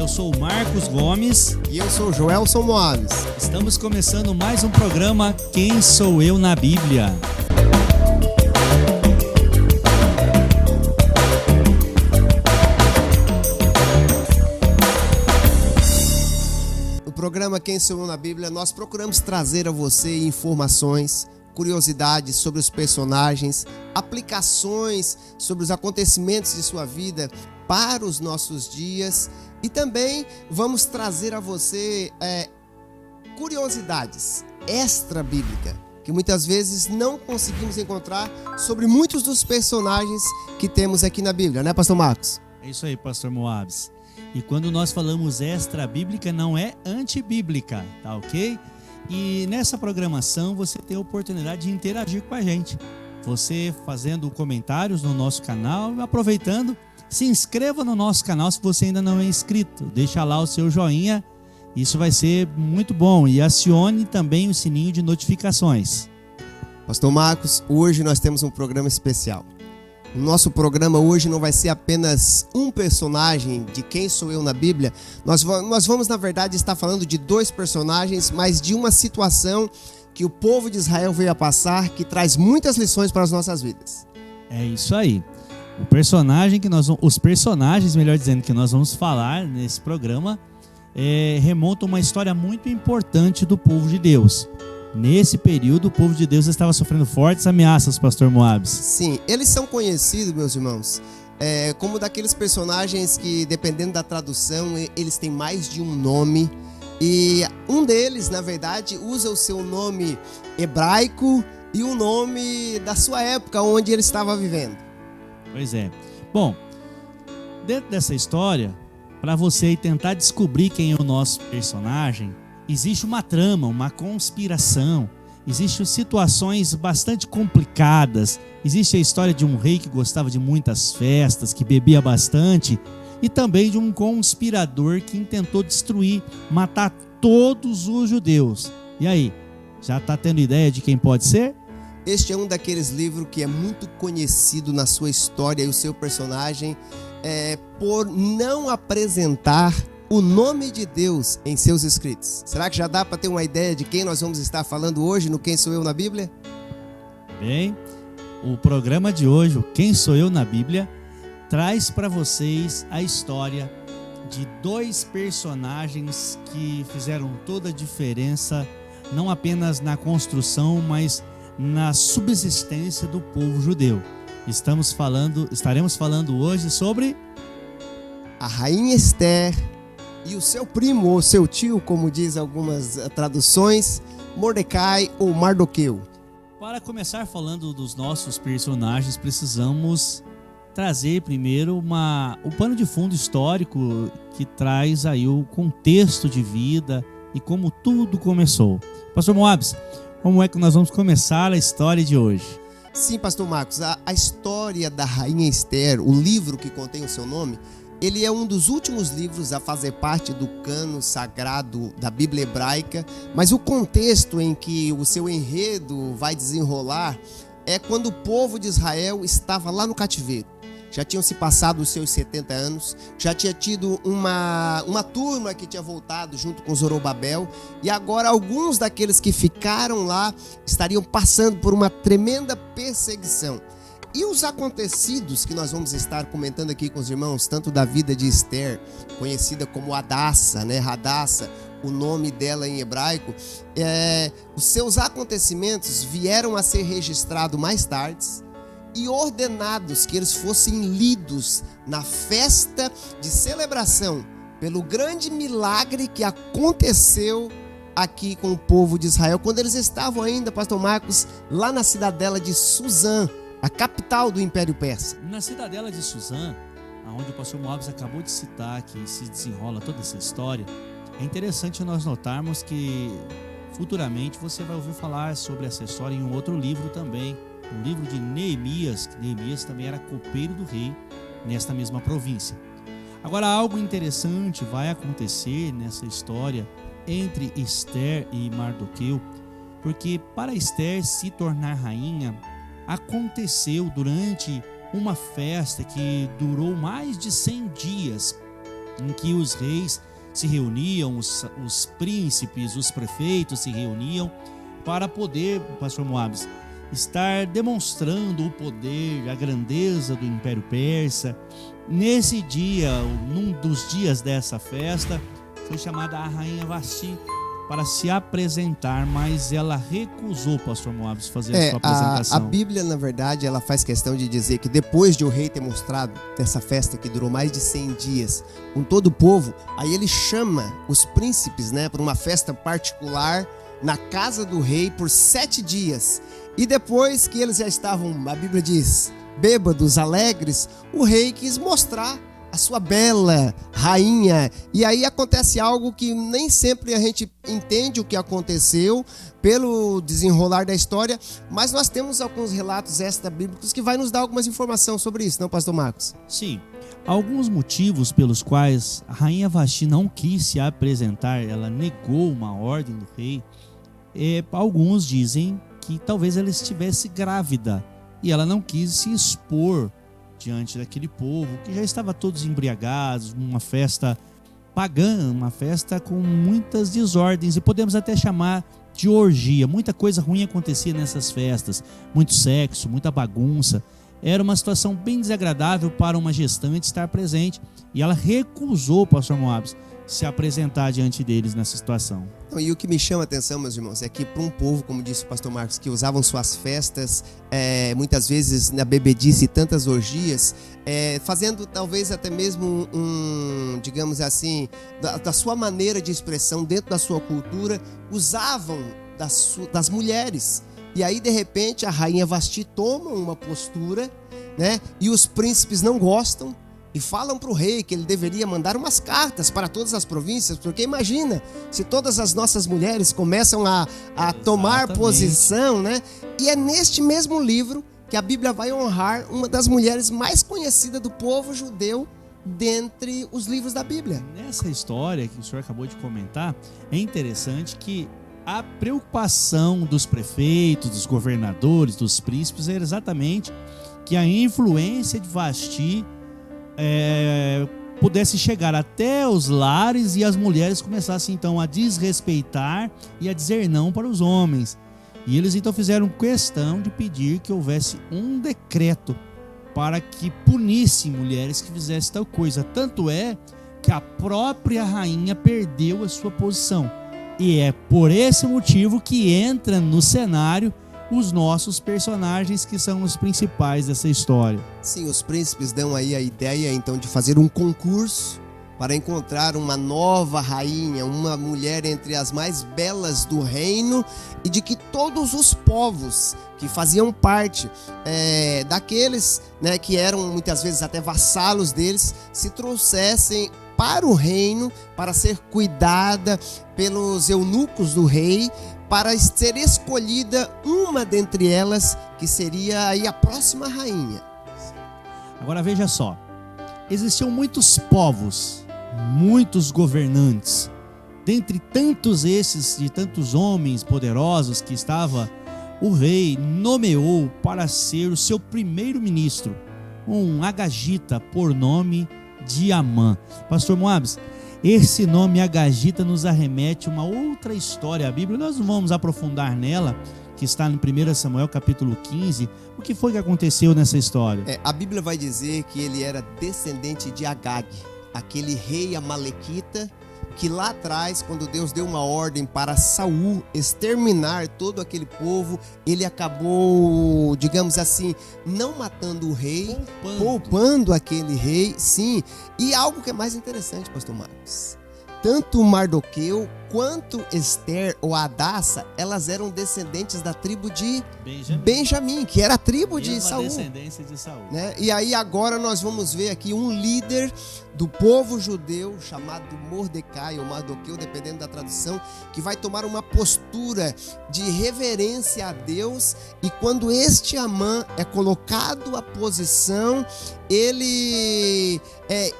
sou o Marcos Gomes. E eu sou o Joelson Moaves. Estamos começando mais um programa Quem Sou Eu na Bíblia. No programa Quem Sou Eu na Bíblia, nós procuramos trazer a você informações, curiosidades sobre os personagens, aplicações sobre os acontecimentos de sua vida para os nossos dias, e também vamos trazer a você curiosidades extra-bíblicas que muitas vezes não conseguimos encontrar sobre muitos dos personagens que temos aqui na Bíblia, né, Pastor Marcos? É isso aí, Pastor Moaves. E quando nós falamos extra-bíblica, não é antibíblica, tá ok? E nessa programação você tem a oportunidade de interagir com a gente. Você fazendo comentários no nosso canal e aproveitando, se inscreva no nosso canal se você ainda não é inscrito. Deixa lá o seu joinha, isso vai ser muito bom. E acione também o sininho de notificações. Pastor Marcos, hoje nós temos um programa especial. O nosso programa hoje não vai ser apenas um personagem de Quem Sou Eu na Bíblia. Nós vamos, na verdade, estar falando de dois personagens, mas de uma situação que o povo de Israel veio a passar, que traz muitas lições para as nossas vidas. É isso aí. Os personagens, melhor dizendo, que nós vamos falar nesse programa, remontam a uma história muito importante do povo de Deus. Nesse período, o povo de Deus estava sofrendo fortes ameaças, Pastor Moaves. Sim, eles são conhecidos, meus irmãos, como daqueles personagens que, dependendo da tradução, eles têm mais de um nome. E um deles, na verdade, usa o seu nome hebraico e o nome da sua época, onde ele estava vivendo. Pois é. Bom, dentro dessa história, para você tentar descobrir quem é o nosso personagem, existe uma trama, uma conspiração, existem situações bastante complicadas, existe a história de um rei que gostava de muitas festas, que bebia bastante, e também de um conspirador que intentou destruir, matar todos os judeus. E aí, já está tendo ideia de quem pode ser? Este é um daqueles livros que é muito conhecido na sua história e o seu personagem por não apresentar o nome de Deus em seus escritos. Será que já dá para ter uma ideia de quem nós vamos estar falando hoje no Quem Sou Eu na Bíblia? Bem, o programa de hoje, o Quem Sou Eu na Bíblia, traz para vocês a história de dois personagens que fizeram toda a diferença, não apenas na construção, mas na subsistência do povo judeu. Estaremos falando hoje sobre a rainha Esther e o seu primo ou seu tio, como diz algumas traduções, Mordecai ou Mardoqueu. Para começar falando dos nossos personagens, precisamos trazer primeiro o pano de fundo histórico que traz aí o contexto de vida e como tudo começou. Pastor Moaves, como é que nós vamos começar a história de hoje? Sim, Pastor Marcos, a história da rainha Esther, o livro que contém o seu nome, ele é um dos últimos livros a fazer parte do cânon sagrado da Bíblia hebraica, mas o contexto em que o seu enredo vai desenrolar é quando o povo de Israel estava lá no cativeiro. Já tinham se passado os seus 70 anos, já tinha tido uma turma que tinha voltado junto com Zorobabel, e agora alguns daqueles que ficaram lá estariam passando por uma tremenda perseguição. E os acontecidos que nós vamos estar comentando aqui com os irmãos, tanto da vida de Esther, conhecida como Hadassa, né? Hadassa, o nome dela em hebraico, os seus acontecimentos vieram a ser registrados mais tarde e ordenados que eles fossem lidos na festa de celebração pelo grande milagre que aconteceu aqui com o povo de Israel, quando eles estavam ainda, Pastor Marcos, lá na cidadela de Suzã, a capital do Império Persa. Na cidadela de Suzã, onde o pastor Moaves acabou de citar, que se desenrola toda essa história, é interessante nós notarmos que futuramente você vai ouvir falar sobre essa história em um outro livro também, um livro de Neemias, que Neemias também era copeiro do rei nesta mesma província. Agora, algo interessante vai acontecer nessa história entre Esther e Mardoqueu, porque para Esther se tornar rainha, aconteceu durante uma festa que durou mais de 100 dias. em que os reis se reuniam, os príncipes, os prefeitos se reuniam para poder, pastor Moabs, estar demonstrando o poder, a grandeza do Império Persa. Nesse dia, num dos dias dessa festa, foi chamada a rainha Vasti para se apresentar, mas ela recusou, pastor Moabs, fazer a sua apresentação. A Bíblia, na verdade, ela faz questão de dizer que depois de o rei ter mostrado dessa festa que durou mais de 100 dias com todo o povo, aí ele chama os príncipes, né, para uma festa particular na casa do rei por 7 dias. E depois que eles já estavam, a Bíblia diz, bêbados, alegres, o rei quis mostrar a sua bela rainha. E aí acontece algo que nem sempre a gente entende o que aconteceu pelo desenrolar da história, mas nós temos alguns relatos extra-bíblicos que vai nos dar algumas informações sobre isso, não, pastor Marcos? Sim. Alguns motivos pelos quais a rainha Vasti não quis se apresentar, ela negou uma ordem do rei. Alguns dizem que talvez ela estivesse grávida e ela não quis se expor diante daquele povo que já estava todos embriagados, uma festa pagã, uma festa com muitas desordens, e podemos até chamar de orgia. Muita coisa ruim acontecia nessas festas, muito sexo, muita bagunça. Era uma situação bem desagradável para uma gestante estar presente, e ela recusou, pastor Moabs, se apresentar diante deles nessa situação. E o que me chama a atenção, meus irmãos, é que para um povo, como disse o pastor Marcos, que usavam suas festas, muitas vezes na bebedice e tantas orgias, fazendo talvez até mesmo digamos assim, da sua maneira de expressão dentro da sua cultura, usavam das mulheres. E aí, de repente, a rainha Vasti toma uma postura, né? E os príncipes não gostam, e falam para o rei que ele deveria mandar umas cartas para todas as províncias, porque imagina, se todas as nossas mulheres começam a tomar posição, né? E é neste mesmo livro que a Bíblia vai honrar uma das mulheres mais conhecidas do povo judeu dentre os livros da Bíblia. Nessa história que o senhor acabou de comentar, é interessante que a preocupação dos prefeitos, dos governadores, dos príncipes era exatamente que a influência de Vasti pudesse chegar até os lares e as mulheres começassem então a desrespeitar e a dizer não para os homens. E eles então fizeram questão de pedir que houvesse um decreto para que punisse mulheres que fizessem tal coisa. Tanto é que a própria rainha perdeu a sua posição. E é por esse motivo que entra no cenário os nossos personagens, que são os principais dessa história. Sim, os príncipes dão aí a ideia então de fazer um concurso para encontrar uma nova rainha, uma mulher entre as mais belas do reino, e de que todos os povos que faziam parte daqueles, né, que eram muitas vezes até vassalos deles, se trouxessem para o reino, para ser cuidada pelos eunucos do rei, para ser escolhida uma dentre elas, que seria aí a próxima rainha. Agora veja só, existiam muitos povos, muitos governantes. Dentre tantos esses e tantos homens poderosos que estava, o rei nomeou para ser o seu primeiro-ministro um agagita por nome de Amã. Pastor Moabs, esse nome agagita nos arremete a uma outra história. A Bíblia, nós não vamos aprofundar nela, que está no 1 Samuel capítulo 15. O que foi que aconteceu nessa história? A Bíblia vai dizer que ele era descendente de Agag, aquele rei amalequita, que lá atrás, quando Deus deu uma ordem para Saul exterminar todo aquele povo, ele acabou, digamos assim, não matando o rei, poupando aquele rei, sim. E algo que é mais interessante, pastor Marcos, tanto Mardoqueu quanto Esther ou Hadassa, elas eram descendentes da tribo de Benjamim, que era a tribo de Saul. Descendência de Saul. Né? E aí agora nós vamos ver aqui um líder do povo judeu chamado Mordecai ou Mardoqueu, dependendo da tradução, que vai tomar uma postura de reverência a Deus, e quando este Amã é colocado à posição, ele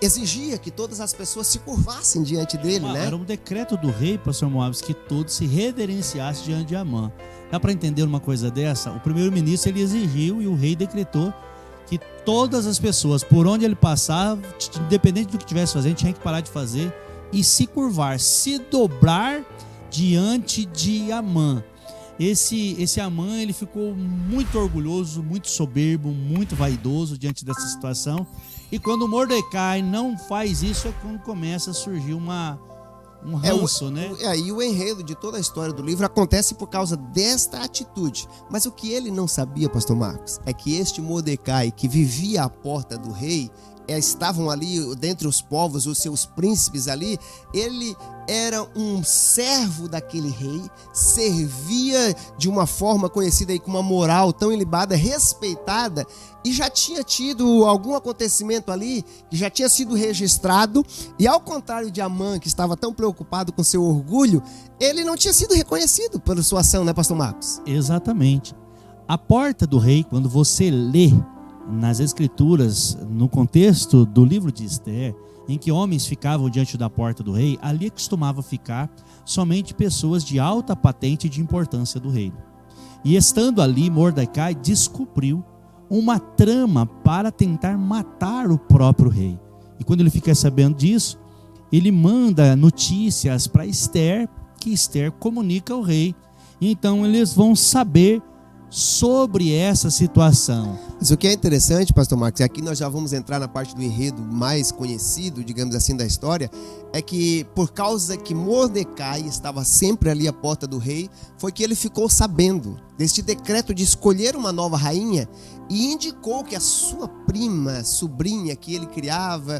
exigia que todas as pessoas se curvassem diante dele, né? Era um decreto do rei, pastor Moabs, que todos se reverenciassem diante de Amã. Dá para entender uma coisa dessa? O primeiro-ministro ele exigiu e o rei decretou que todas as pessoas, por onde ele passava, independente do que estivesse fazendo, tinha que parar de fazer e se curvar, se dobrar diante de Amã. Esse Amã, ele ficou muito orgulhoso, muito soberbo, muito vaidoso diante dessa situação. E quando Mordecai não faz isso, é quando começa a surgir um ranço, né? E o enredo de toda a história do livro acontece por causa desta atitude. Mas o que ele não sabia, pastor Marcos, é que este Mordecai, que vivia à porta do rei, estavam ali dentre os povos, os seus príncipes ali, ele era um servo daquele rei, servia de uma forma conhecida aí com uma moral tão ilibada, respeitada, e já tinha tido algum acontecimento ali que já tinha sido registrado, e ao contrário de Amã, que estava tão preocupado com seu orgulho, ele não tinha sido reconhecido pela sua ação, né, pastor Marcos? Exatamente. A porta do rei, quando você lê nas escrituras, no contexto do livro de Esther, em que homens ficavam diante da porta do rei, ali costumava ficar somente pessoas de alta patente e de importância do reino. E estando ali, Mordecai descobriu uma trama para tentar matar o próprio rei. E quando ele fica sabendo disso, ele manda notícias para Esther, que Esther comunica ao rei. E então eles vão saber sobre essa situação. Mas o que é interessante, pastor Marcos, e aqui nós já vamos entrar na parte do enredo mais conhecido, digamos assim, da história, é que por causa que Mordecai estava sempre ali à porta do rei, foi que ele ficou sabendo deste decreto de escolher uma nova rainha e indicou que a sua prima, sobrinha que ele criava,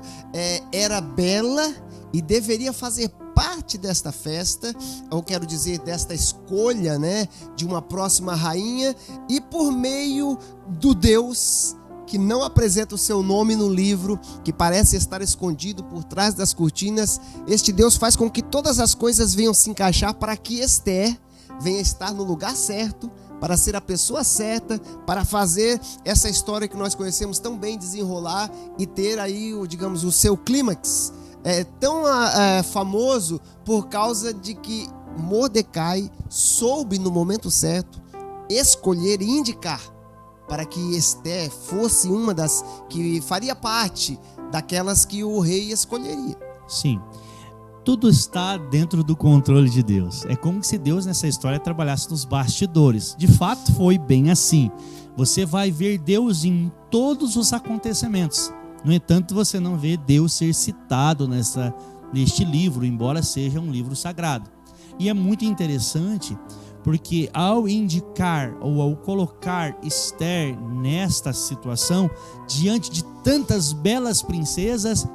era bela e deveria fazer parte desta festa, eu quero dizer, desta escolha, né, de uma próxima rainha, e por meio do Deus que não apresenta o seu nome no livro, que parece estar escondido por trás das cortinas, este Deus faz com que todas as coisas venham se encaixar para que Esther venha estar no lugar certo, para ser a pessoa certa, para fazer essa história que nós conhecemos tão bem desenrolar e ter aí, digamos, o seu clímax. É tão famoso por causa de que Mordecai soube no momento certo escolher e indicar para que Esther fosse uma das que faria parte daquelas que o rei escolheria. Sim, tudo está dentro do controle de Deus. É como se Deus nessa história trabalhasse nos bastidores. De fato foi bem assim. Você vai ver Deus em todos os acontecimentos. No entanto, você não vê Deus ser citado neste livro, embora seja um livro sagrado. E é muito interessante, porque ao indicar ou ao colocar Esther nesta situação, diante de tantas belas princesas,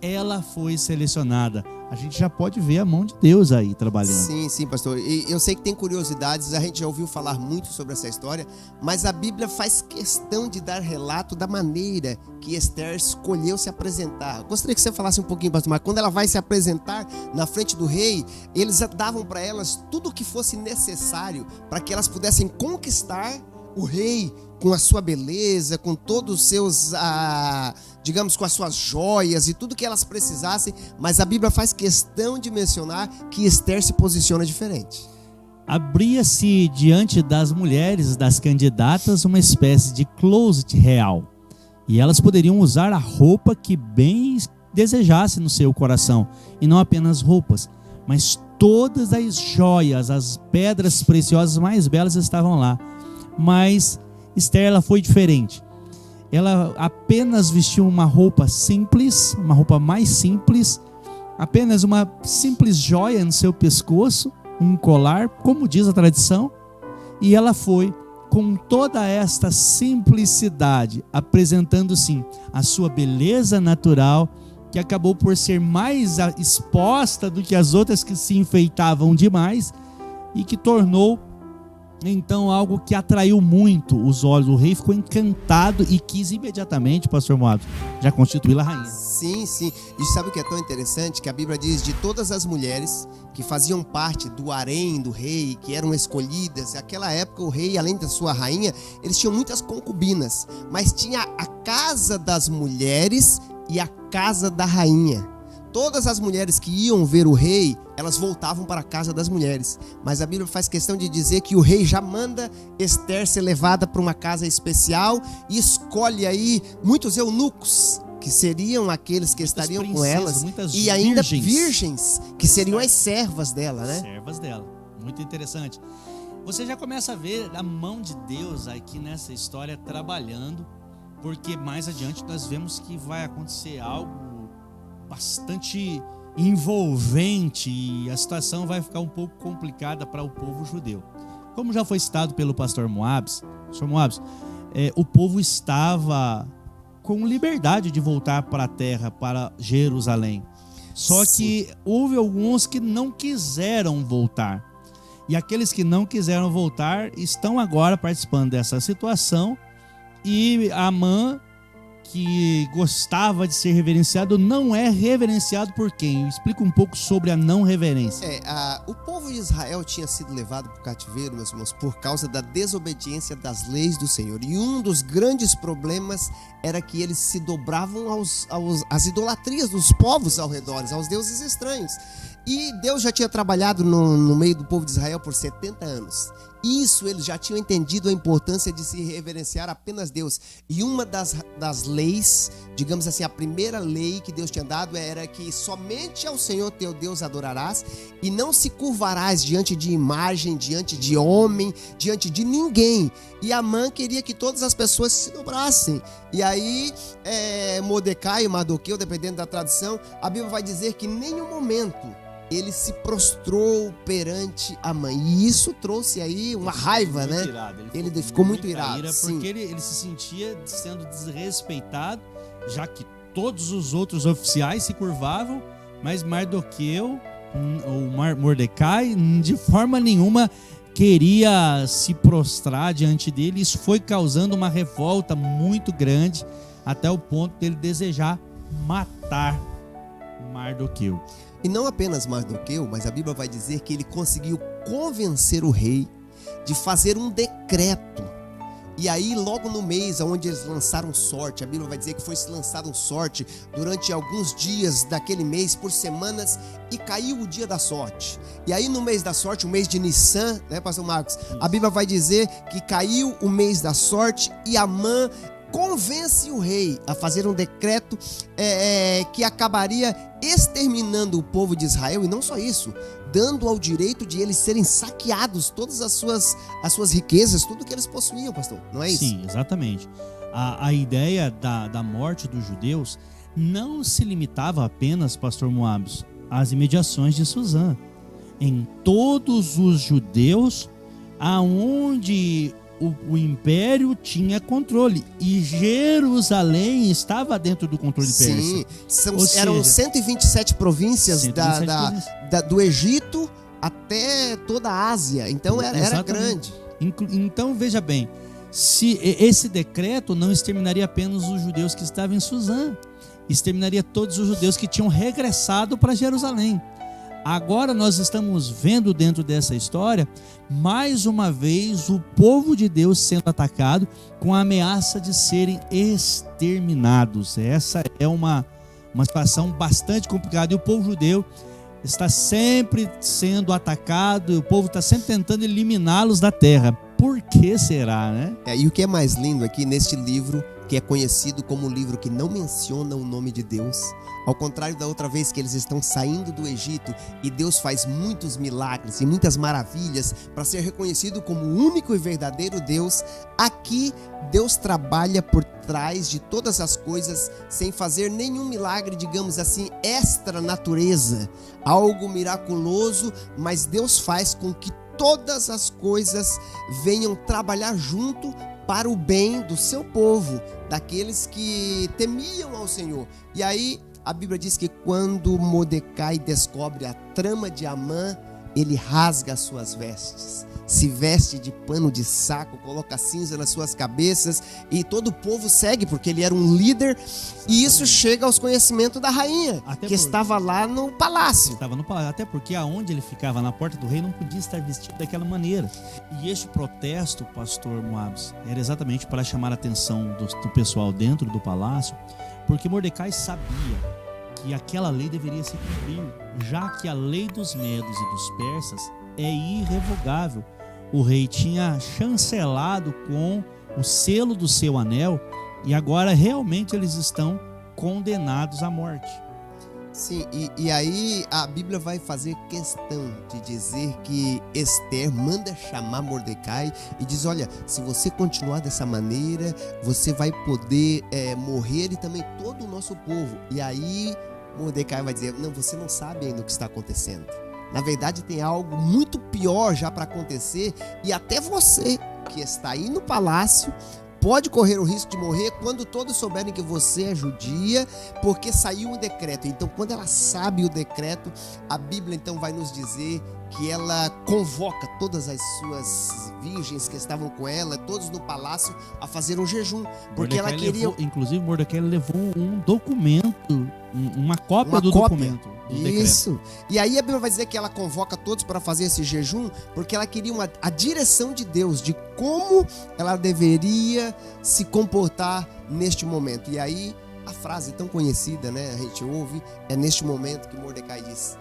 ela foi selecionada. A gente já pode ver a mão de Deus aí trabalhando. Sim, pastor. E eu sei que tem curiosidades, a gente já ouviu falar muito sobre essa história, mas a Bíblia faz questão de dar relato da maneira que Esther escolheu se apresentar. Gostaria que você falasse um pouquinho, pastor, mas quando ela vai se apresentar na frente do rei, eles davam para elas tudo o que fosse necessário para que elas pudessem conquistar o rei com a sua beleza, com todos os seus, digamos, com as suas joias e tudo que elas precisassem, mas a Bíblia faz questão de mencionar que Esther se posiciona diferente. Abria-se diante das mulheres, das candidatas, uma espécie de closet real, e elas poderiam usar a roupa que bem desejasse no seu coração, e não apenas roupas, mas todas as joias, as pedras preciosas mais belas estavam lá. Mas Esther, ela foi diferente. Ela apenas vestiu uma roupa simples, uma roupa mais simples, apenas uma simples joia no seu pescoço, um colar, como diz a tradição, e ela foi com toda esta simplicidade, apresentando sim a sua beleza natural, que acabou por ser mais exposta do que as outras que se enfeitavam demais, e que tornou então algo que atraiu muito os olhos. O rei ficou encantado e quis imediatamente, pastor Moab, já constituí-la rainha. Sim. E sabe o que é tão interessante? Que a Bíblia diz de todas as mulheres que faziam parte do harém do rei, que eram escolhidas. Naquela época o rei, além da sua rainha, eles tinham muitas concubinas, mas tinha a casa das mulheres e a casa da rainha. todas as mulheres que iam ver o rei, elas voltavam para a casa das mulheres. Mas a Bíblia faz questão de dizer que o rei já manda Esther ser levada para uma casa especial e escolhe aí muitos eunucos, que seriam aqueles que estariam com elas, e ainda virgens, que seriam as servas dela, né? Servas dela. Muito interessante. Você já começa a ver a mão de Deus aqui nessa história trabalhando, porque mais adiante nós vemos que vai acontecer algo bastante envolvente e a situação vai ficar um pouco complicada para o povo judeu. Como já foi citado pelo pastor Moabs, o povo estava com liberdade de voltar para a terra, para Jerusalém. Só que houve alguns que não quiseram voltar. E aqueles que não quiseram voltar estão agora participando dessa situação. E Amã, que gostava de ser reverenciado, não é reverenciado por quem? Explica um pouco sobre a não reverência. O povo de Israel tinha sido levado para o cativeiro, meus irmãos, por causa da desobediência das leis do Senhor. E um dos grandes problemas era que eles se dobravam às idolatrias dos povos ao redor, aos deuses estranhos. E Deus já tinha trabalhado no meio do povo de Israel por 70 anos. Isso, eles já tinham entendido a importância de se reverenciar apenas Deus. E uma das leis, digamos assim, a primeira lei que Deus tinha dado era que somente ao Senhor teu Deus adorarás e não se curvarás diante de imagem, diante de homem, diante de ninguém. E Amã queria que todas as pessoas se dobrassem. E aí, Mordecai, Mardoqueu, dependendo da tradução, a Bíblia vai dizer que em nenhum momento ele se prostrou perante Amã. E isso trouxe aí uma raiva, né? Ele ficou muito irado. Porque ele se sentia sendo desrespeitado, já que todos os outros oficiais se curvavam, mas Mardoqueu, ou Mordecai, de forma nenhuma queria se prostrar diante dele. Isso foi causando uma revolta muito grande, até o ponto dele desejar matar Mardoqueu. E não apenas Mardoqueu, mas a Bíblia vai dizer que ele conseguiu convencer o rei de fazer um decreto. E aí, logo no mês onde eles lançaram sorte, a Bíblia vai dizer que foi lançado sorte durante alguns dias daquele mês, por semanas, e caiu o dia da sorte. E aí, no mês da sorte, o mês de Nissan, né, pastor Marcos? A Bíblia vai dizer que caiu o mês da sorte e Amã convence o rei a fazer um decreto que acabaria exterminando o povo de Israel, e não só isso, dando ao direito de eles serem saqueados, todas as suas riquezas, tudo que eles possuíam, pastor, não é isso? Sim, exatamente. A ideia da morte dos judeus não se limitava apenas, pastor Moabs, às imediações de Suzã. Em todos os judeus, aonde o império tinha controle, e Jerusalém estava dentro do controle persa. Sim, eram 127 províncias, do Egito até toda a Ásia, então era grande. Então veja bem, se esse decreto não exterminaria apenas os judeus que estavam em Suzã, exterminaria todos os judeus que tinham regressado para Jerusalém. Agora nós estamos vendo dentro dessa história, mais uma vez, o povo de Deus sendo atacado com a ameaça de serem exterminados. Essa é uma situação bastante complicada. E o povo judeu está sempre sendo atacado, e o povo está sempre tentando eliminá-los da terra. Por que será, né? E o que é mais lindo aqui neste livro, que é conhecido como um livro que não menciona o nome de Deus, ao contrário da outra vez que eles estão saindo do Egito e Deus faz muitos milagres e muitas maravilhas para ser reconhecido como o único e verdadeiro Deus, aqui Deus trabalha por trás de todas as coisas sem fazer nenhum milagre, digamos assim, extra natureza, algo miraculoso, mas Deus faz com que todas as coisas venham trabalhar junto para o bem do seu povo, daqueles que temiam ao Senhor. E aí a Bíblia diz que quando Mordecai descobre a trama de Amã, ele rasga as suas vestes, se veste de pano de saco, coloca cinza nas suas cabeças, e todo o povo segue, porque ele era um líder. E isso chega aos conhecimentos da rainha, estava lá no palácio. Estava no palácio, até porque aonde ele ficava, na porta do rei, não podia estar vestido daquela maneira. E este protesto, pastor Moabs, era exatamente para chamar a atenção do pessoal dentro do palácio, porque Mordecai sabia que aquela lei deveria se cumprir, já que a lei dos medos e dos persas é irrevogável. O rei tinha chancelado com o selo do seu anel e agora realmente eles estão condenados à morte. Sim, e aí a Bíblia vai fazer questão de dizer que Esther manda chamar Mordecai e diz, olha, se você continuar dessa maneira, você vai poder morrer e também todo o nosso povo. E aí Mordecai vai dizer, não, você não sabe ainda o que está acontecendo. Na verdade tem algo muito pior já para acontecer e até você que está aí no palácio pode correr o risco de morrer quando todos souberem que você é judia, porque saiu um decreto. Então, quando ela sabe o decreto, a Bíblia então vai nos dizer que ela convoca todas as suas virgens que estavam com ela, todos no palácio, a fazer um jejum, porque Mordecai ela queria... inclusive, Mordecai levou um documento, uma cópia do documento. Do Isso. decreto. E aí a Bíblia vai dizer que ela convoca todos para fazer esse jejum, porque ela queria a direção de Deus, de como ela deveria se comportar neste momento. E aí a frase tão conhecida, né, a gente ouve, é neste momento que Mordecai diz,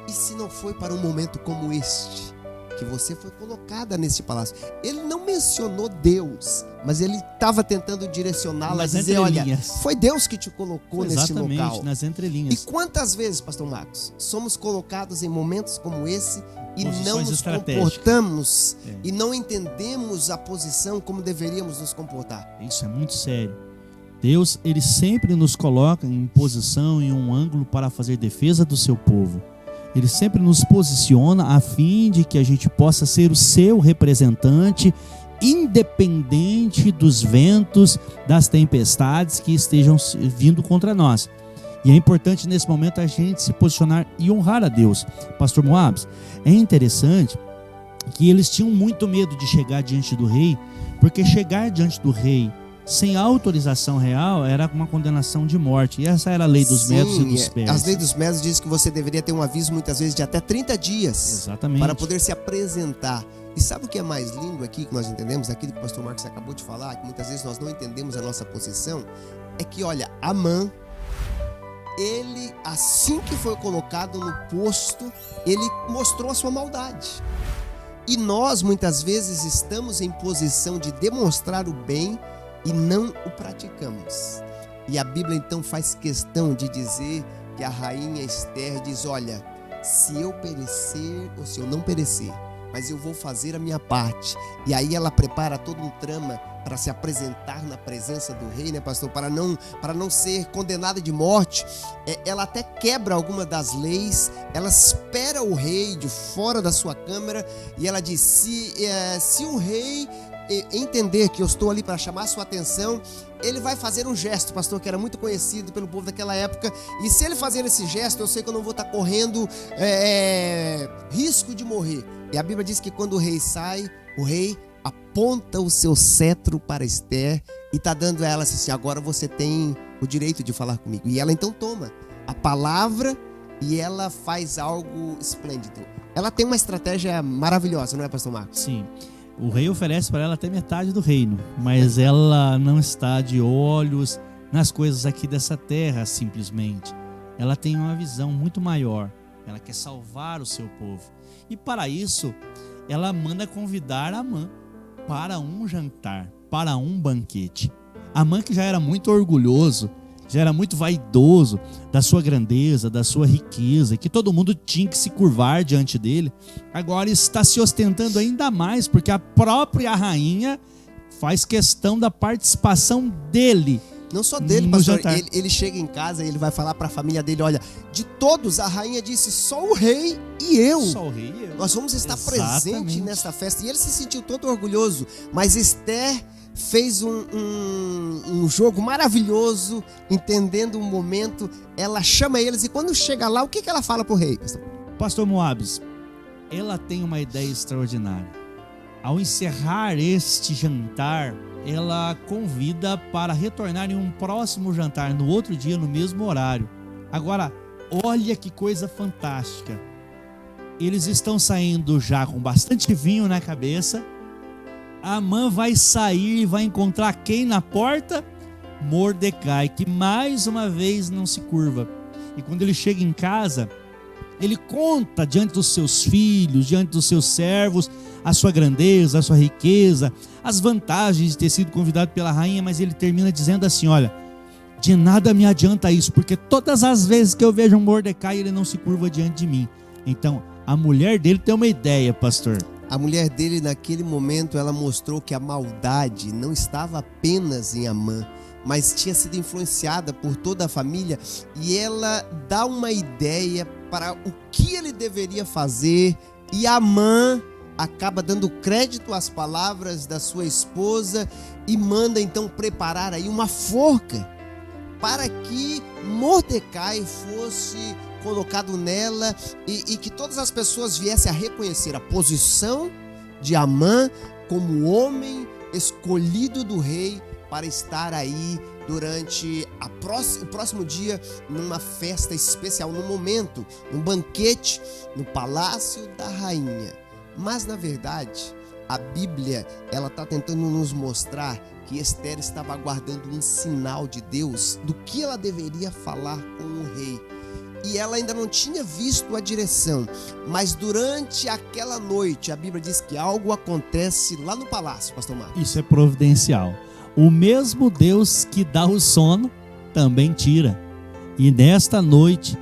e se não foi para um momento como este, que você foi colocada nesse palácio? Ele não mencionou Deus, mas ele estava tentando direcioná-la a dizer, olha, foi Deus que te colocou nesse local. Nas entrelinhas. E quantas vezes, pastor Marcos, somos colocados em momentos como esse e Posições não nos comportamos e não entendemos a posição como deveríamos nos comportar? Isso é muito sério. Deus, ele sempre nos coloca em posição, em um ângulo para fazer defesa do seu povo. Ele sempre nos posiciona a fim de que a gente possa ser o seu representante, independente dos ventos, das tempestades que estejam vindo contra nós. E é importante nesse momento a gente se posicionar e honrar a Deus. Pastor Moabs, é interessante que eles tinham muito medo de chegar diante do rei, porque chegar diante do rei sem autorização real era uma condenação de morte. E essa era a lei dos medos e dos persas. As leis dos medos diz que você deveria ter um aviso muitas vezes de até 30 dias. Exatamente. Para poder se apresentar. E sabe o que é mais lindo aqui que nós entendemos, aquilo que o pastor Marcos acabou de falar, que muitas vezes nós não entendemos a nossa posição? É que, olha, Amã, ele, assim que foi colocado no posto, ele mostrou a sua maldade. E nós, muitas vezes, estamos em posição de demonstrar o bem e não o praticamos. E a Bíblia então faz questão de dizer que a rainha Esther diz, olha, se eu perecer ou se eu não perecer, mas eu vou fazer a minha parte. E aí ela prepara todo um trama para se apresentar na presença do rei, né, pastor? Para não ser condenada de morte. Ela até quebra alguma das leis, ela espera o rei de fora da sua câmara e ela diz, se o rei entender que eu estou ali para chamar a sua atenção, ele vai fazer um gesto, pastor, que era muito conhecido pelo povo daquela época, e se ele fazer esse gesto, eu sei que eu não vou estar correndo risco de morrer. E a Bíblia diz que quando o rei sai, o rei aponta o seu cetro para Esther e está dando a ela assim, agora você tem o direito de falar comigo. E ela então toma a palavra e ela faz algo esplêndido. Ela tem uma estratégia maravilhosa, não é, pastor Marcos? Sim. O rei oferece para ela até metade do reino, mas ela não está de olhos nas coisas aqui dessa terra, simplesmente. Ela tem uma visão muito maior. Ela quer salvar o seu povo. E para isso, ela manda convidar Amã para um jantar, para um banquete. Amã, que já era muito orgulhoso, já era muito vaidoso da sua grandeza, da sua riqueza, que todo mundo tinha que se curvar diante dele, agora está se ostentando ainda mais, porque a própria rainha faz questão da participação dele. Não só dele, pastor, ele chega em casa e ele vai falar para a família dele, olha, de todos a rainha disse, só o rei e eu. Só o rei e eu. Nós vamos estar presentes nessa festa. E ele se sentiu todo orgulhoso, mas Esther fez um jogo maravilhoso, entendendo o momento. Ela chama eles e quando chega lá, o que ela fala pro rei? Pastor Moabs, ela tem uma ideia extraordinária. Ao encerrar este jantar, ela convida para retornar em um próximo jantar, no outro dia, no mesmo horário. Agora, olha que coisa fantástica. Eles estão saindo já com bastante vinho na cabeça. Amã vai sair e vai encontrar quem na porta? Mordecai, que mais uma vez não se curva. E quando ele chega em casa, ele conta diante dos seus filhos, diante dos seus servos, a sua grandeza, a sua riqueza, as vantagens de ter sido convidado pela rainha, mas ele termina dizendo assim: olha, de nada me adianta isso, porque todas as vezes que eu vejo um Mordecai, ele não se curva diante de mim. Então, a mulher dele tem uma ideia, pastor. A mulher dele, naquele momento, ela mostrou que a maldade não estava apenas em Amã, mas tinha sido influenciada por toda a família, e ela dá uma ideia para o que ele deveria fazer, e Amã acaba dando crédito às palavras da sua esposa e manda então preparar aí uma forca para que Mordecai fosse colocado nela e que todas as pessoas viessem a reconhecer a posição de Amã como homem escolhido do rei para estar aí durante o próximo dia numa festa especial, num momento, num banquete no palácio da rainha. Mas na verdade, a Bíblia, ela está tentando nos mostrar que Ester estava aguardando um sinal de Deus do que ela deveria falar com o rei. E ela ainda não tinha visto a direção, mas durante aquela noite, a Bíblia diz que algo acontece lá no palácio, pastor Marcos. Isso é providencial. O mesmo Deus que dá o sono, também tira. E nesta noite,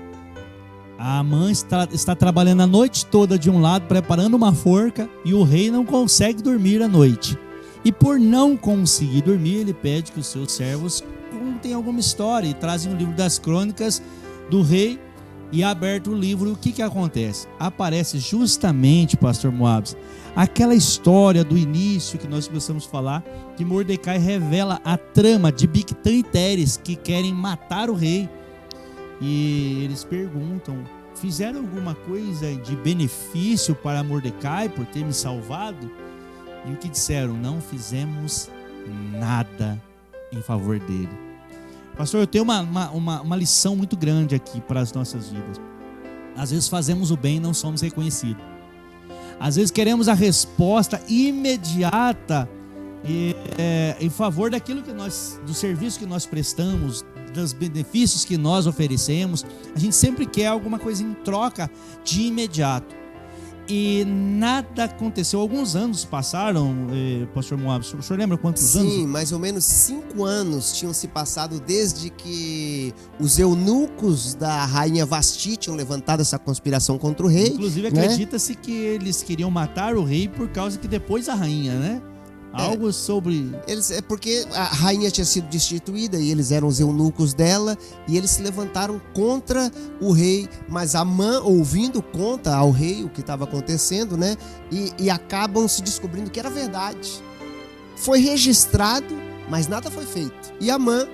a mãe está trabalhando a noite toda de um lado, preparando uma forca, e o rei não consegue dormir à noite. E por não conseguir dormir, ele pede que os seus servos contem alguma história e trazem o livro das crônicas do rei. E aberto o livro, o que acontece? Aparece justamente, pastor Moabs, aquela história do início que nós começamos a falar, que Mordecai revela a trama de Bigtan e Teres, que querem matar o rei. E eles perguntam: fizeram alguma coisa de benefício para Mordecai por ter me salvado? E o que disseram? Não fizemos nada em favor dele. Pastor, eu tenho uma lição muito grande aqui para as nossas vidas. Às vezes fazemos o bem e não somos reconhecidos. Às vezes queremos a resposta imediata em favor daquilo que do serviço que nós prestamos, dos benefícios que nós oferecemos. A gente sempre quer alguma coisa em troca de imediato. E nada aconteceu. Alguns anos passaram, pastor Moab, o senhor lembra quantos anos? Sim, mais ou menos 5 anos tinham se passado desde que os eunucos da rainha Vasti tinham levantado essa conspiração contra o rei. Inclusive acredita-se que eles queriam matar o rei por causa que depois a rainha, né? Algo sobre... É porque a rainha tinha sido destituída e eles eram os eunucos dela, e eles se levantaram contra o rei. Mas Amã, ouvindo, conta ao rei o que estava acontecendo, né? E acabam se descobrindo que era verdade. Foi registrado, mas nada foi feito. E Amã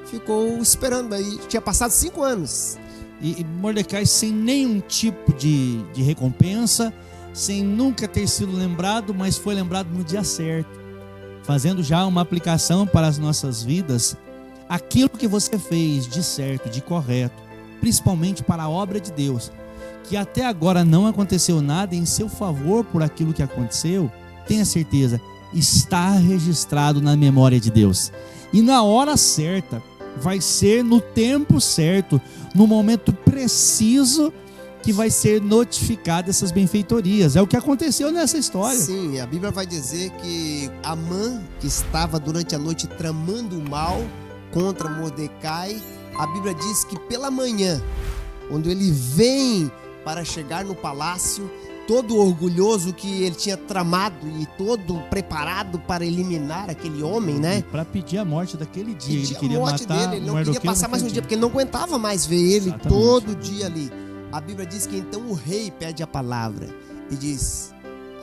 ficou esperando aí. Tinha passado 5 anos. E Mordecai, sem nenhum tipo de recompensa, sem nunca ter sido lembrado, mas foi lembrado no dia certo. Fazendo já uma aplicação para as nossas vidas, aquilo que você fez de certo, de correto, principalmente para a obra de Deus, que até agora não aconteceu nada em seu favor por aquilo que aconteceu, tenha certeza, está registrado na memória de Deus. E na hora certa, vai ser no tempo certo, no momento preciso, que vai ser notificada essas benfeitorias. É o que aconteceu nessa história. Sim, a Bíblia vai dizer que Amã, que estava durante a noite tramando o mal contra Mordecai, a Bíblia diz que pela manhã, quando ele vem para chegar no palácio, todo orgulhoso que ele tinha tramado e todo preparado para eliminar aquele homem, né? Para pedir a morte daquele dia. Ele queria matar dele, ele não queria passar mais um dia, porque ele não aguentava mais ver ele. Exatamente. Todo dia ali. A Bíblia diz que então o rei pede a palavra e diz: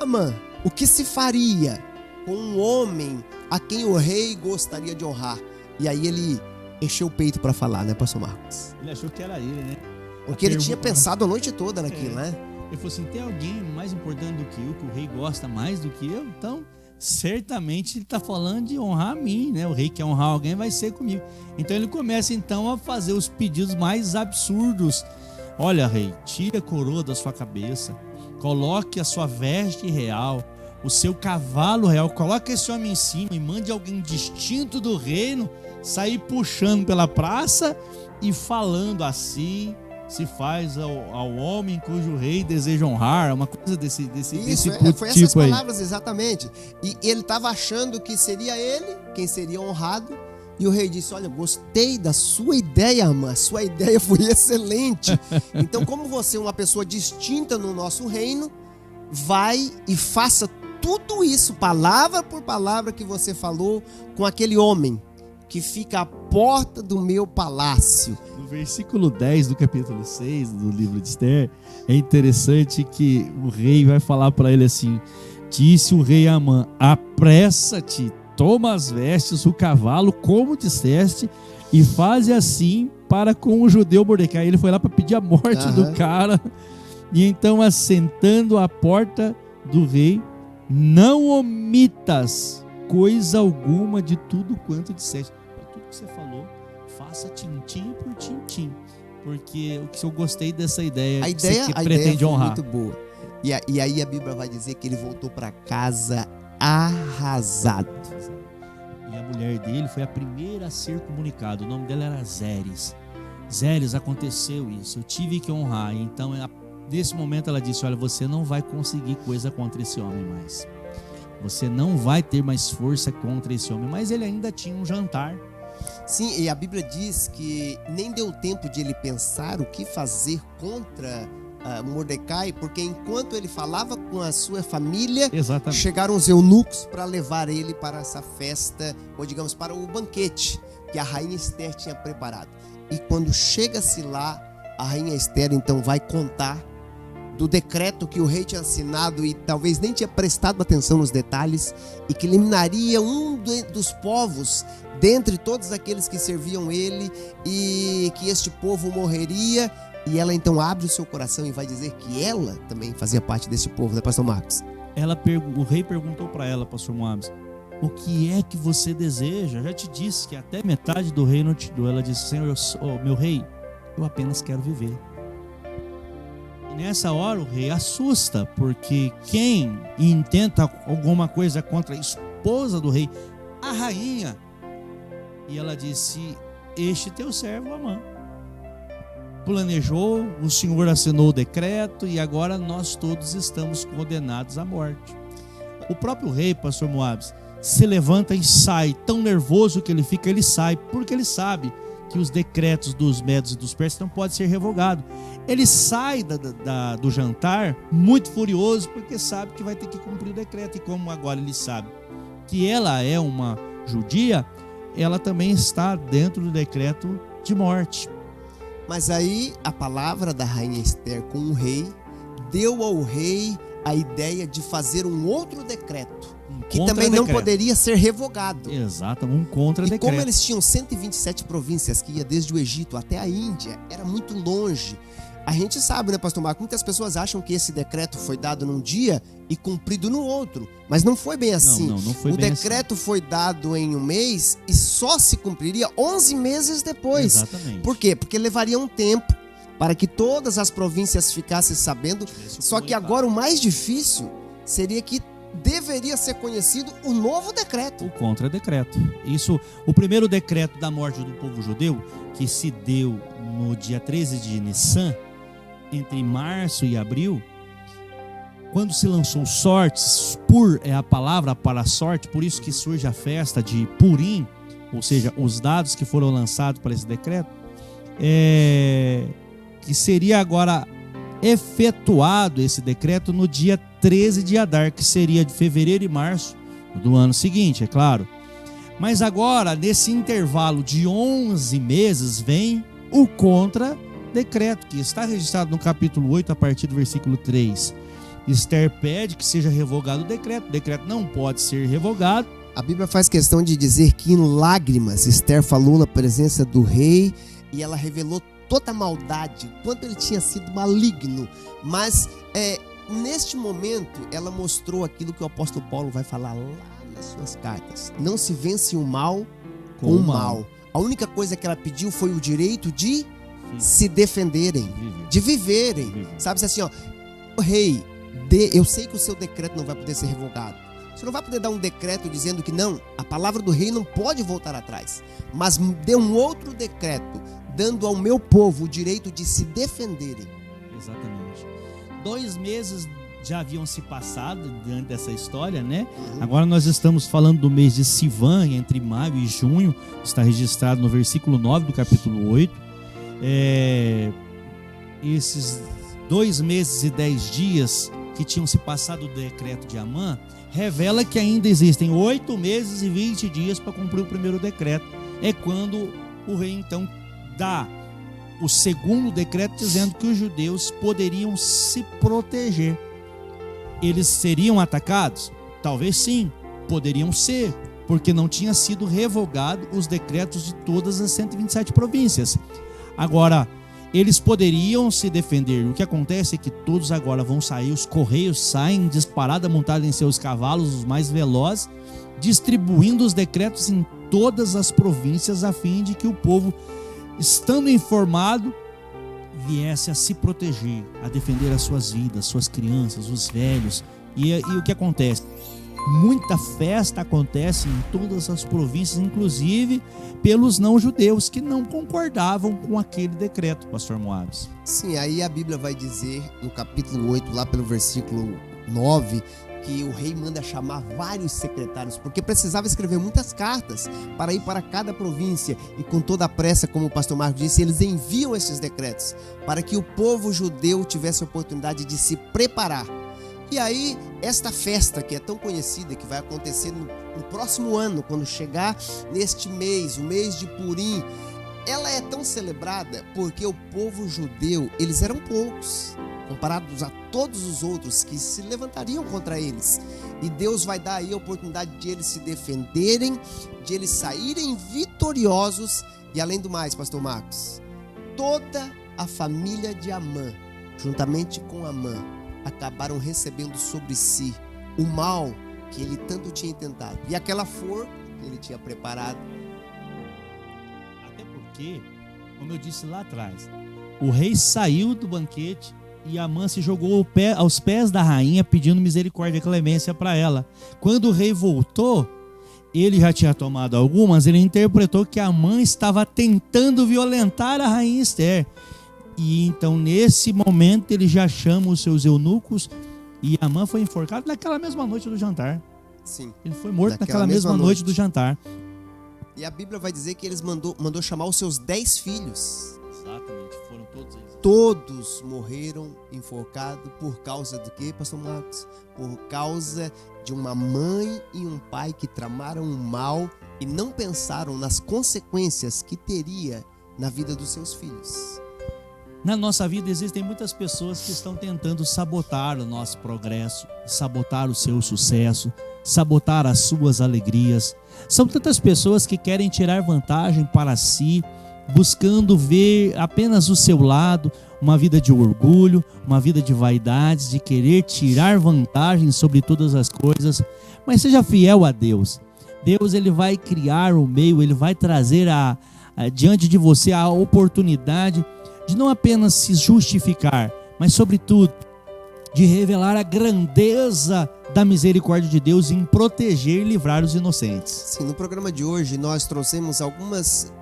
Amã, o que se faria com um homem a quem o rei gostaria de honrar? E aí ele encheu o peito para falar, né, pastor Marcos? Ele achou que era ele, né? Porque ele tinha pensado a noite toda naquilo, né? Ele falou assim: tem alguém mais importante do que eu, que o rei gosta mais do que eu? Então, certamente ele está falando de honrar a mim, né? O rei quer honrar alguém, vai ser comigo. Então ele começa então a fazer os pedidos mais absurdos. Olha, rei, tire a coroa da sua cabeça, coloque a sua veste real, o seu cavalo real, coloque esse homem em cima e mande alguém distinto do reino sair puxando pela praça e falando assim se faz ao homem cujo rei deseja honrar, uma coisa desse foi tipo essas aí. palavras exatamente. E ele estava achando que seria ele quem seria honrado. E o rei disse: olha, gostei da sua ideia, Amã. Sua ideia foi excelente. Então, como você é uma pessoa distinta no nosso reino, vai e faça tudo isso, palavra por palavra que você falou com aquele homem que fica à porta do meu palácio. No versículo 10 do capítulo 6 do livro de Esther, é interessante que o rei vai falar para ele assim: disse o rei Amã, apressa-te, toma as vestes, o cavalo, como disseste, e faze assim para com o judeu Mordecai. Ele foi lá para pedir a morte do cara. E então, assentando à porta do rei, não omitas coisa alguma de tudo quanto disseste. Tudo que você falou, faça tintim por tintim. Porque o que eu gostei dessa ideia, a ideia foi pretende honrar. Muito boa. E aí a Bíblia vai dizer que ele voltou para casa arrasado. E a mulher dele foi a primeira a ser comunicada. O nome dela era Zeres. Zeres, aconteceu isso, eu tive que honrar. Então, nesse momento ela disse: olha, você não vai conseguir coisa contra esse homem mais. Você não vai ter mais força contra esse homem. Mas ele ainda tinha um jantar. Sim, e a Bíblia diz que nem deu tempo de ele pensar o que fazer contra Mordecai, porque enquanto ele falava com a sua família, exatamente, chegaram os eunucos para levar ele para essa festa, ou digamos, para o banquete que a rainha Esther tinha preparado. E quando chega-se lá, a rainha Esther então vai contar do decreto que o rei tinha assinado e talvez nem tinha prestado atenção nos detalhes, e que eliminaria um dos povos dentre todos aqueles que serviam ele, e que este povo morreria. E ela então abre o seu coração e vai dizer que ela também fazia parte desse povo, né, pastor Marcos? O rei perguntou para ela, pastor Moabs, o que é que você deseja? Já te disse que até metade do reino te dou. Ela disse: Senhor, meu rei, eu apenas quero viver. E nessa hora o rei assusta, porque quem intenta alguma coisa contra a esposa do rei, a rainha, e ela disse: este teu servo Amã planejou, o Senhor assinou o decreto e agora nós todos estamos condenados à morte. O próprio rei, pastor Moabs, se levanta e sai, tão nervoso que ele fica, ele sai, porque ele sabe que os decretos dos medos e dos persas não podem ser revogados. Ele sai do jantar muito furioso, porque sabe que vai ter que cumprir o decreto. E como agora ele sabe que ela é uma judia, ela também está dentro do decreto de morte. Mas aí a palavra da rainha Esther com o rei deu ao rei a ideia de fazer um outro decreto, que também não poderia ser revogado. Exato, um contra-decreto. E como eles tinham 127 províncias, que ia desde o Egito até a Índia, era muito longe. A gente sabe, né, pastor Marco, muitas pessoas acham que esse decreto foi dado num dia e cumprido no outro, mas não foi bem assim. Não foi o bem decreto assim. Foi dado em um mês e só se cumpriria 11 meses depois. Exatamente. Por quê? Porque levaria um tempo para que todas as províncias ficassem sabendo. Só que agora o mais difícil seria que deveria ser conhecido o novo decreto. O contra-decreto. Isso, o primeiro decreto da morte do povo judeu, que se deu no dia 13 de Nissan, entre março e abril, quando se lançou sortes, Pur é a palavra para a sorte, por isso que surge a festa de Purim, ou seja, os dados que foram lançados para esse decreto, que seria agora efetuado esse decreto no dia 13 de Adar, que seria de fevereiro e março do ano seguinte, é claro. Mas agora, nesse intervalo de 11 meses, vem o contra-decreto, que está registrado no capítulo 8, a partir do versículo 3. Esther pede que seja revogado o decreto não pode ser revogado. A Bíblia faz questão de dizer que em lágrimas Esther falou na presença do rei e ela revelou toda a maldade, quanto ele tinha sido maligno. Mas neste momento ela mostrou aquilo que o apóstolo Paulo vai falar lá nas suas cartas: não se vence o mal com o mal. A única coisa que ela pediu foi o direito de se defenderem, de viverem. Sabe assim, ó, rei, eu sei que o seu decreto não vai poder ser revogado. Você não vai poder dar um decreto dizendo que não, a palavra do rei não pode voltar atrás. Mas dê um outro decreto, dando ao meu povo o direito de se defenderem. Exatamente. 2 meses já haviam se passado diante dessa história, né? Agora nós estamos falando do mês de Sivan, entre maio e junho, está registrado no versículo 9 do capítulo 8. Esses 2 meses e 10 dias que tinham se passado o decreto de Amã, revela que ainda existem 8 meses e 20 dias para cumprir o primeiro decreto. É quando o rei então dá o segundo decreto dizendo que os judeus poderiam se proteger. Eles seriam atacados? Talvez sim, poderiam ser, porque não tinha sido revogado os decretos de todas as 127 províncias. Agora, eles poderiam se defender. O que acontece é que todos agora vão sair, os correios saem disparada, montados em seus cavalos, os mais velozes, distribuindo os decretos em todas as províncias, a fim de que o povo, estando informado, viesse a se proteger, a defender as suas vidas, suas crianças, os velhos. E o que acontece? Muita festa acontece em todas as províncias, inclusive pelos não-judeus que não concordavam com aquele decreto, pastor Moabs. Sim, aí a Bíblia vai dizer no capítulo 8, lá pelo versículo 9, que o rei manda chamar vários secretários, porque precisava escrever muitas cartas para ir para cada província, e com toda a pressa, como o pastor Marcos disse, eles enviam esses decretos para que o povo judeu tivesse a oportunidade de se preparar. E aí, esta festa que é tão conhecida, que vai acontecer no próximo ano, quando chegar neste mês, o mês de Purim, ela é tão celebrada porque o povo judeu, eles eram poucos, comparados a todos os outros que se levantariam contra eles. E Deus vai dar aí a oportunidade de eles se defenderem, de eles saírem vitoriosos. E além do mais, pastor Marcos, toda a família de Amã, juntamente com Amã, acabaram recebendo sobre si o mal que ele tanto tinha intentado e aquela forca que ele tinha preparado. Até porque, como eu disse lá atrás, o rei saiu do banquete e Amã se jogou aos pés da rainha, pedindo misericórdia e clemência para ela. Quando o rei voltou, ele já tinha tomado algumas, ele interpretou que Amã estava tentando violentar a rainha Esther. E então, nesse momento, ele já chama os seus eunucos, e Amã foi enforcado naquela mesma noite do jantar. Sim. Ele foi morto naquela mesma noite do jantar. E a Bíblia vai dizer que eles mandou chamar os seus 10 filhos. Exatamente, foram todos eles. Todos morreram enforcados por causa do quê, pastor Marcos? Por causa de uma mãe e um pai que tramaram o mal e não pensaram nas consequências que teria na vida dos seus filhos. Na nossa vida existem muitas pessoas que estão tentando sabotar o nosso progresso, sabotar o seu sucesso, sabotar as suas alegrias. São tantas pessoas que querem tirar vantagem para si, buscando ver apenas o seu lado, uma vida de orgulho, uma vida de vaidades, de querer tirar vantagem sobre todas as coisas. Mas seja fiel a Deus. Deus, ele vai criar o meio, ele vai trazer diante de você a oportunidade de não apenas se justificar, mas sobretudo de revelar a grandeza da misericórdia de Deus em proteger e livrar os inocentes. Sim, no programa de hoje nós trouxemos algumas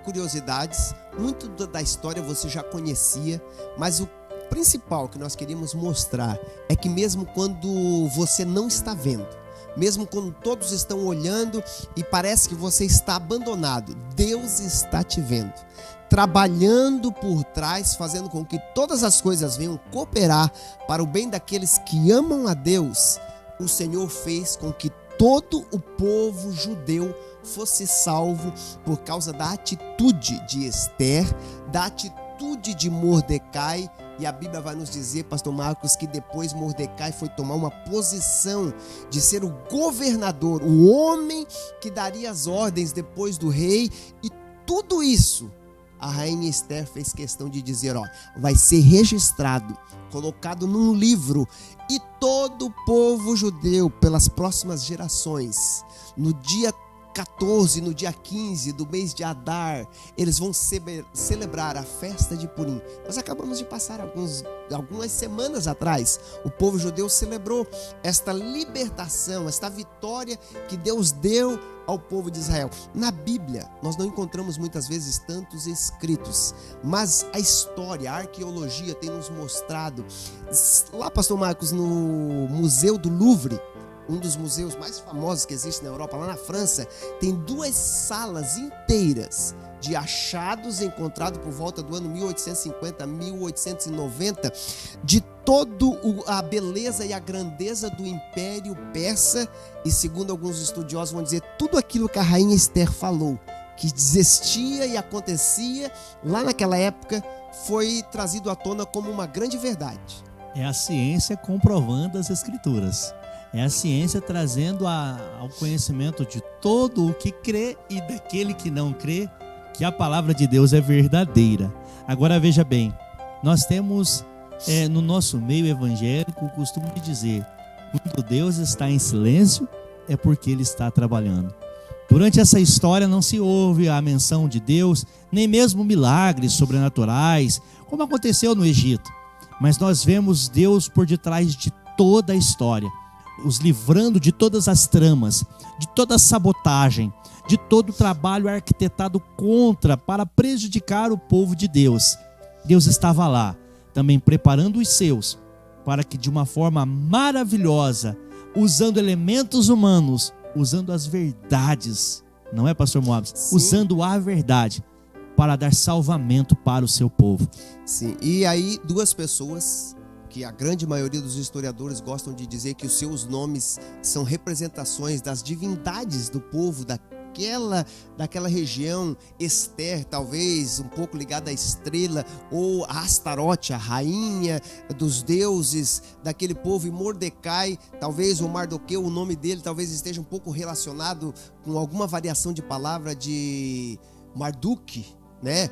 curiosidades. Muito da história você já conhecia, mas o principal que nós queríamos mostrar é que mesmo quando você não está vendo, mesmo quando todos estão olhando e parece que você está abandonado, Deus está te vendo, trabalhando por trás, fazendo com que todas as coisas venham cooperar para o bem daqueles que amam a Deus. O Senhor fez com que todo o povo judeu fosse salvo por causa da atitude de Esther, da atitude de Mordecai. E a Bíblia vai nos dizer, pastor Marcos, que depois Mordecai foi tomar uma posição de ser o governador, o homem que daria as ordens depois do rei. E tudo isso a rainha Esther fez questão de dizer, vai ser registrado, colocado num livro, e todo o povo judeu, pelas próximas gerações, no dia 14, no dia 15 do mês de Adar, eles vão celebrar a festa de Purim. Nós acabamos de passar algumas semanas atrás, o povo judeu celebrou esta libertação, esta vitória que Deus deu ao povo de Israel. Na Bíblia, nós não encontramos muitas vezes tantos escritos, mas a história, a arqueologia tem nos mostrado. Lá, pastor Marcos, no Museu do Louvre, um dos museus mais famosos que existe na Europa, lá na França, tem 2 salas inteiras de achados encontrados por volta do ano 1850 a 1890, de toda a beleza e a grandeza do Império Persa, e segundo alguns estudiosos vão dizer, tudo aquilo que a rainha Esther falou, que existia e acontecia lá naquela época, foi trazido à tona como uma grande verdade. É a ciência comprovando as escrituras. É a ciência trazendo ao conhecimento de todo o que crê e daquele que não crê, que a palavra de Deus é verdadeira. Agora veja bem, nós temos no nosso meio evangélico o costume de dizer, quando Deus está em silêncio, é porque Ele está trabalhando. Durante essa história não se ouve a menção de Deus, nem mesmo milagres sobrenaturais, como aconteceu no Egito. Mas nós vemos Deus por detrás de toda a história, os livrando de todas as tramas, de toda a sabotagem, de todo o trabalho arquitetado para prejudicar o povo de Deus. Deus estava lá, também preparando os seus, para que de uma forma maravilhosa, usando elementos humanos, usando as verdades, não é, pastor Moabs? Sim. Usando a verdade, para dar salvamento para o seu povo. Sim, e aí 2 pessoas que a grande maioria dos historiadores gostam de dizer que os seus nomes são representações das divindades do povo daquela região. Esther, talvez um pouco ligada à estrela, ou a Astarote, a rainha dos deuses daquele povo, e Mordecai, talvez o Mardoqueu, o nome dele talvez esteja um pouco relacionado com alguma variação de palavra de Marduk, né?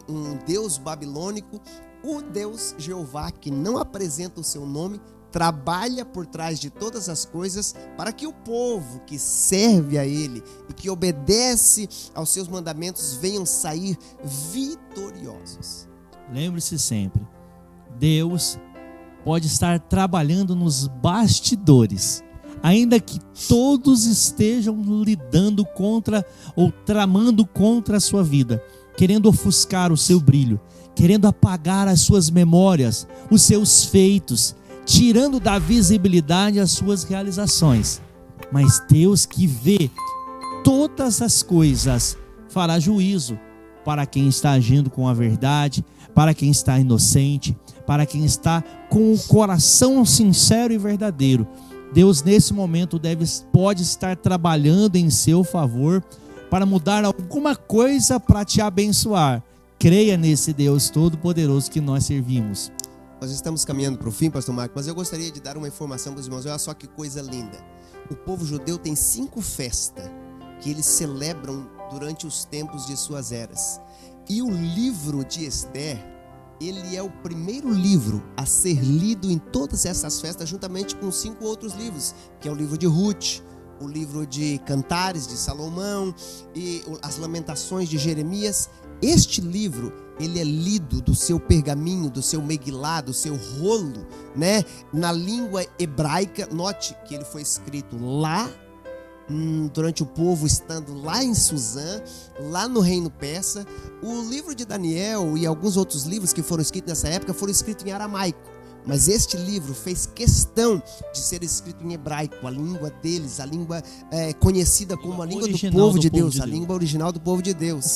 Um deus babilônico. O Deus Jeová, que não apresenta o seu nome, trabalha por trás de todas as coisas para que o povo que serve a Ele e que obedece aos seus mandamentos venham sair vitoriosos. Lembre-se sempre, Deus pode estar trabalhando nos bastidores, ainda que todos estejam lidando contra ou tramando contra a sua vida, querendo ofuscar o seu brilho, querendo apagar as suas memórias, os seus feitos, tirando da visibilidade as suas realizações. Mas Deus, que vê todas as coisas, fará juízo para quem está agindo com a verdade, para quem está inocente, para quem está com o coração sincero e verdadeiro. Deus, nesse momento, pode estar trabalhando em seu favor para mudar alguma coisa para te abençoar. Creia nesse Deus Todo-Poderoso que nós servimos. Nós estamos caminhando para o fim, pastor Marcos, mas eu gostaria de dar uma informação para os irmãos. Olha só que coisa linda. O povo judeu tem 5 festas que eles celebram durante os tempos de suas eras. E o livro de Esther, ele é o primeiro livro a ser lido em todas essas festas, juntamente com 5 outros livros, que é o livro de Ruth, o livro de Cantares de Salomão e as Lamentações de Jeremias. Este livro, ele é lido do seu pergaminho, do seu Megilá, do seu rolo, né? Na língua hebraica. Note que ele foi escrito lá, durante o povo estando lá em Suzã, lá no reino persa. O livro de Daniel e alguns outros livros que foram escritos nessa época foram escritos em aramaico. Mas este livro fez questão de ser escrito em hebraico, a língua deles, a língua conhecida como a língua do povo de Deus, a língua original do povo de Deus.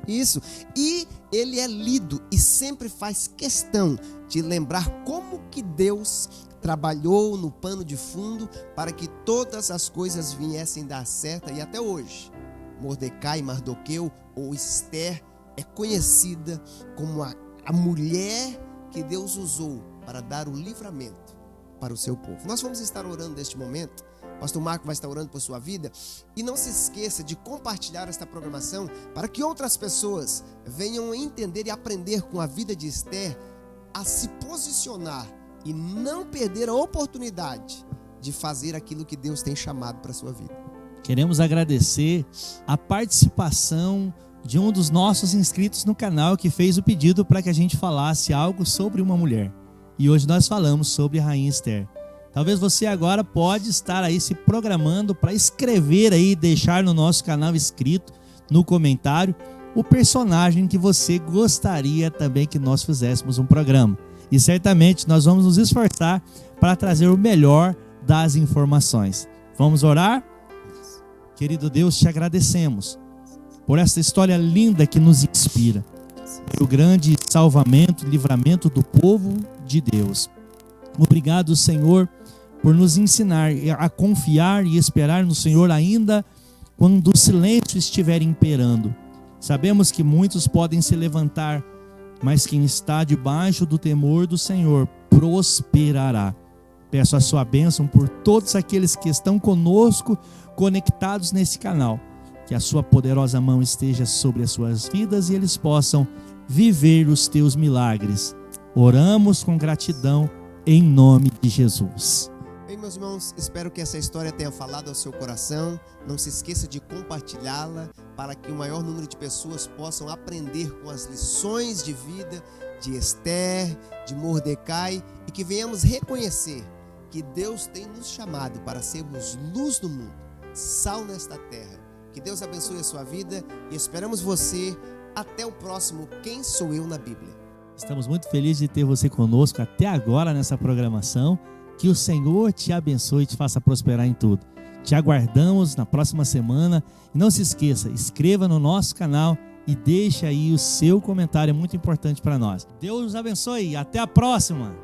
Isso. E ele é lido e sempre faz questão de lembrar como que Deus trabalhou no pano de fundo para que todas as coisas viessem dar certo. E até hoje, Mordecai, Mardoqueu ou Esther é conhecida como a mulher que Deus usou para dar o livramento para o seu povo. Nós vamos estar orando neste momento. Pastor Marco vai estar orando por sua vida. E não se esqueça de compartilhar esta programação para que outras pessoas venham entender e aprender com a vida de Esther a se posicionar e não perder a oportunidade de fazer aquilo que Deus tem chamado para a sua vida. Queremos agradecer a participação de um dos nossos inscritos no canal que fez o pedido para que a gente falasse algo sobre uma mulher. E hoje nós falamos sobre a Rainha Esther. Talvez você agora pode estar aí se programando para escrever aí, deixar no nosso canal escrito, no comentário, o personagem que você gostaria também que nós fizéssemos um programa. E certamente nós vamos nos esforçar para trazer o melhor das informações. Vamos orar? Querido Deus, te agradecemos por essa história linda que nos inspira, pelo grande salvamento e livramento do povo de Deus. Obrigado, Senhor, por nos ensinar a confiar e esperar no Senhor ainda quando o silêncio estiver imperando. Sabemos que muitos podem se levantar, mas quem está debaixo do temor do Senhor prosperará. Peço a sua bênção por todos aqueles que estão conosco, conectados nesse canal. Que a sua poderosa mão esteja sobre as suas vidas e eles possam viver os teus milagres. Oramos com gratidão em nome de Jesus. Bem, meus irmãos, espero que essa história tenha falado ao seu coração. Não se esqueça de compartilhá-la para que o maior número de pessoas possam aprender com as lições de vida de Esther, de Mordecai, e que venhamos reconhecer que Deus tem nos chamado para sermos luz do mundo, sal nesta terra. Que Deus abençoe a sua vida e esperamos você até o próximo Quem Sou Eu na Bíblia. Estamos muito felizes de ter você conosco até agora nessa programação. Que o Senhor te abençoe e te faça prosperar em tudo. Te aguardamos na próxima semana. E não se esqueça, inscreva no nosso canal e deixe aí o seu comentário, é muito importante para nós. Deus os abençoe e até a próxima!